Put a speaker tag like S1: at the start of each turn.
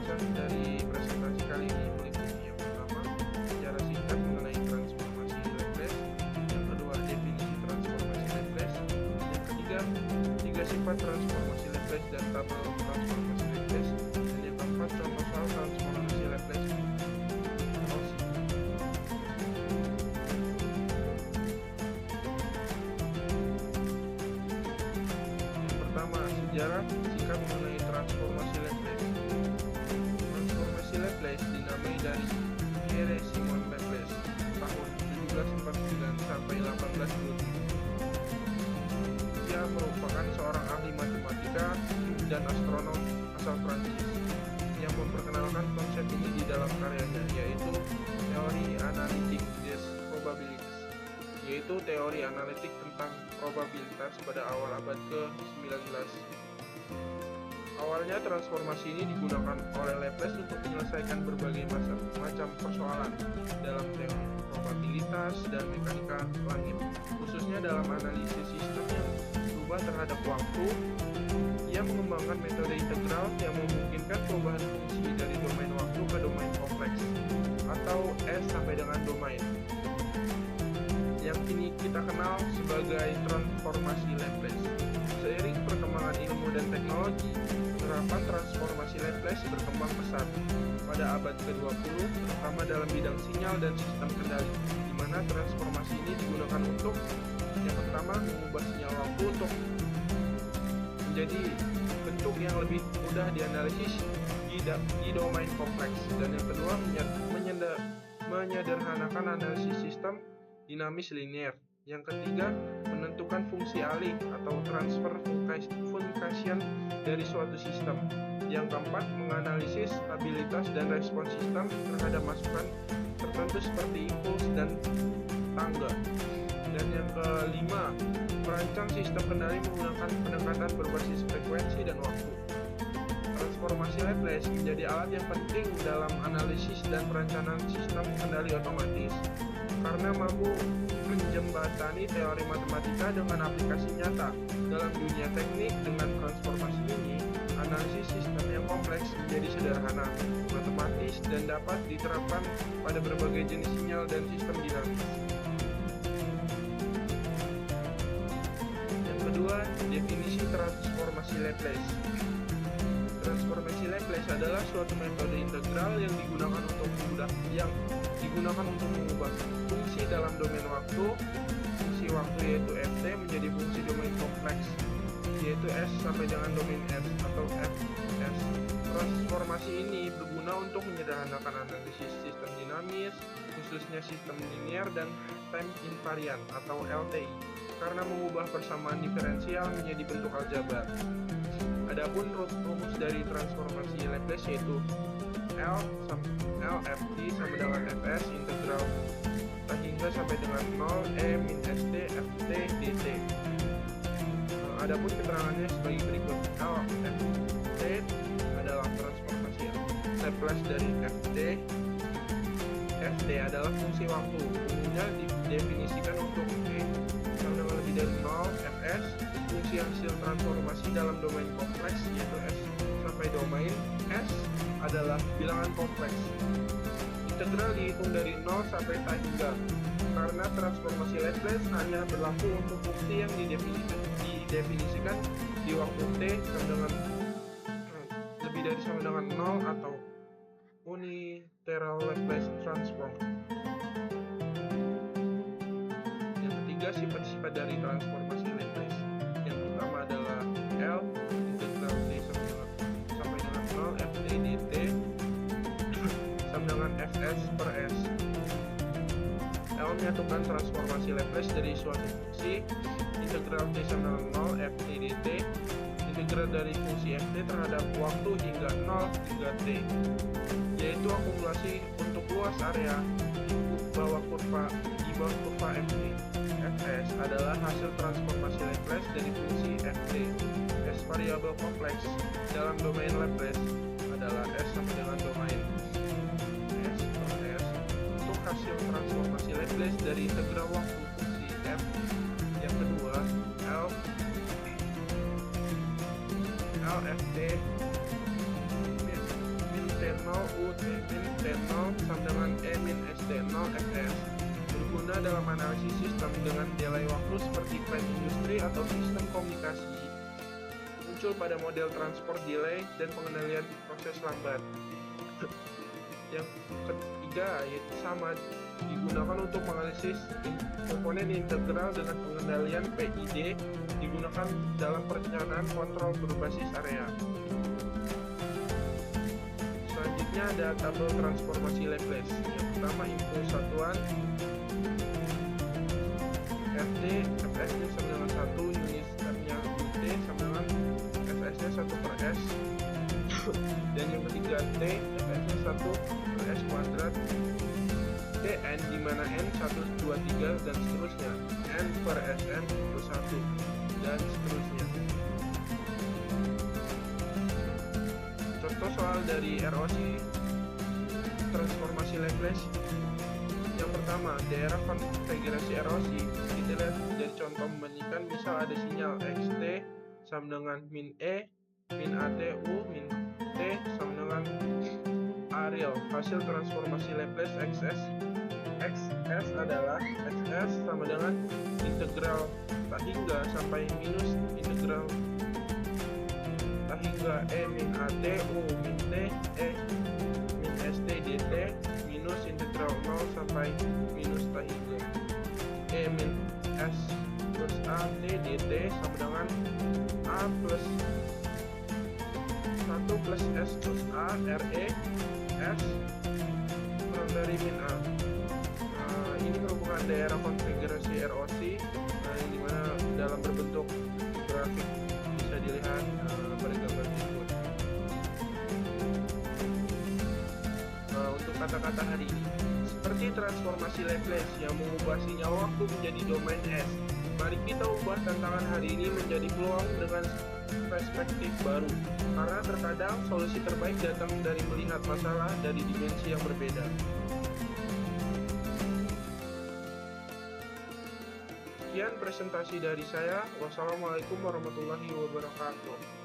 S1: pembahasan dari presentasi kali ini meliputi yang pertama, secara singkat mengenai transformasi Laplace, yang kedua definisi transformasi Laplace, yang ketiga, tiga sifat transformasi Laplace dan tabel transformasi Laplace, dan yang keempat contoh soal transformasi Laplace. Yang pertama, sejarah singkat mengenai transformasi Laplace. Transformasi Laplace dinamai dari Pierre Simon Laplace tahun 1749 sampai 1827. Dia merupakan seorang ahli matematika dan astronom asal Prancis yang memperkenalkan konsep ini di dalam karyanya, yaitu teori analitik des probabilities, yaitu teori analitik tentang probabilitas pada awal abad ke-19. Awalnya transformasi ini digunakan oleh Laplace untuk menyelesaikan berbagai macam persoalan dalam teori probabilitas dan mekanika langit, khususnya dalam analisis sistem yang berubah terhadap waktu. Ia mengembangkan metode integral yang memungkinkan perubahan fungsi dari domain waktu ke domain kompleks, atau S sampai dengan domain, yang kini kita kenal sebagai transformasi Laplace. Seiring perkembangan ilmu dan teknologi, penerapan transformasi Laplace berkembang pesat pada abad ke-20, terutama dalam bidang sinyal dan sistem kendali, di mana transformasi ini digunakan untuk yang pertama mengubah sinyal waktu untuk menjadi bentuk yang lebih mudah dianalisis di domain kompleks, dan yang kedua menyederhanakan analisis sistem dinamis linear. Yang ketiga, menentukan fungsi alih atau transfer function dari suatu sistem. Yang keempat, menganalisis stabilitas dan respons sistem terhadap masukan tertentu seperti impuls dan tangga. Dan yang kelima, merancang sistem kendali menggunakan pendekatan berbasis frekuensi dan waktu. Transformasi Laplace menjadi alat yang penting dalam analisis dan perencanaan sistem kendali otomatis, karena mampu menjembatani teori matematika dengan aplikasi nyata dalam dunia teknik. Dengan transformasi ini, analisis sistem yang kompleks menjadi sederhana, matematis, dan dapat diterapkan pada berbagai jenis sinyal dan sistem dinamis. Yang kedua, definisi transformasi Laplace. Transformasi Laplace adalah suatu metode integral yang digunakan untuk mengubah fungsi dalam domain waktu. Fungsi waktu yaitu ft menjadi fungsi domain kompleks, yaitu S sampai dengan domain S atau Fs. Transformasi ini berguna untuk menyederhanakan analisis sistem dinamis, khususnya sistem linear dan time invariant atau LTI, karena mengubah persamaan diferensial menjadi bentuk aljabar. Adapun rumus dari transformasi Laplace yaitu LFT sama dengan Fs integral hingga sampai dengan 0 E min St Ft dt. Adapun keterangannya sebagai berikut. LFT adalah transformasi Laplace dari Ft. Ft adalah fungsi waktu, umumnya didefinisikan untuk T sama dengan lebih dari 0. Fs fungsi hasil transformasi dalam domain kompleks, yaitu S sampai domain S adalah bilangan kompleks. Integral dihitung dari 0 sampai T hingga, karena transformasi Laplace hanya berlaku untuk fungsi yang didefinisikan di waktu T sama dengan lebih dari sama dengan 0 atau unilateral Laplace transform. Yang ketiga, sifat-sifat dari transformasi Laplace. Yang pertama adalah L integral T sampai dengan 0 Ft dt sama dengan Fs per S. L menyatukan transformasi Laplace dari suatu fungsi. Integral T sama dengan 0 Ft dt, integral dari fungsi Ft terhadap waktu hingga 0 hingga T, yaitu akumulasi untuk luas area di bawah kurva Ft. Fs adalah hasil transformasi Laplace dari fungsi Ft. S variabel kompleks dalam domain Laplace adalah S sama dengan domain S per S. Untuk hasil transformasi Laplace dari integral waktu fungsi F. Yang kedua, LFT min T0 U T min T0 sama dengan E min ST0 FS. Berguna dalam analisis sistem dengan delay waktu seperti klaim industri atau sistem komunikasi. Muncul pada model transport delay dan pengendalian proses lambat. Yang ketiga yaitu sama, digunakan untuk menganalisis komponen integral dengan pengendalian PID, digunakan dalam perencanaan kontrol berbasis area. Selanjutnya ada tabel transformasi Laplace. Yang pertama impuls satuan RT, FS-nya sama dengan 1, unit step-nya UT sama dengan FS-nya 1 per S. Dan yang ketiga T, FS-nya 1 per S kuadrat, Tn di mana N 1, 2, 3 dan seterusnya, N per Sn plus 1 dan seterusnya. Contoh soal dari ROC transformasi Laplace. Yang pertama, daerah konfigurasi ROC. Kita lihat dari contoh membandingkan, misal ada sinyal xt sama dengan min E, min ATU, min T sama dengan A real. Hasil transformasi Laplace XS adalah XS sama dengan integral tak hingga sampai minus integral tak hingga E min AT U min T E min ST dt minus integral 0 sampai minus tak hingga E min S plus A T dt sama dengan A plus 1 plus S plus A RE S kurang dari min A. Ini merupakan daerah konfigurasi ROC yang dimana dalam berbentuk grafik bisa dilihat pada gambar berikut. Untuk kata-kata hari ini, seperti transformasi Laplace yang mengubah sinyal waktu menjadi domain S, mari kita ubah tantangan hari ini menjadi peluang dengan perspektif baru, karena terkadang solusi terbaik datang dari melihat masalah dari dimensi yang berbeda. Sekian presentasi dari saya. Wassalamualaikum warahmatullahi wabarakatuh.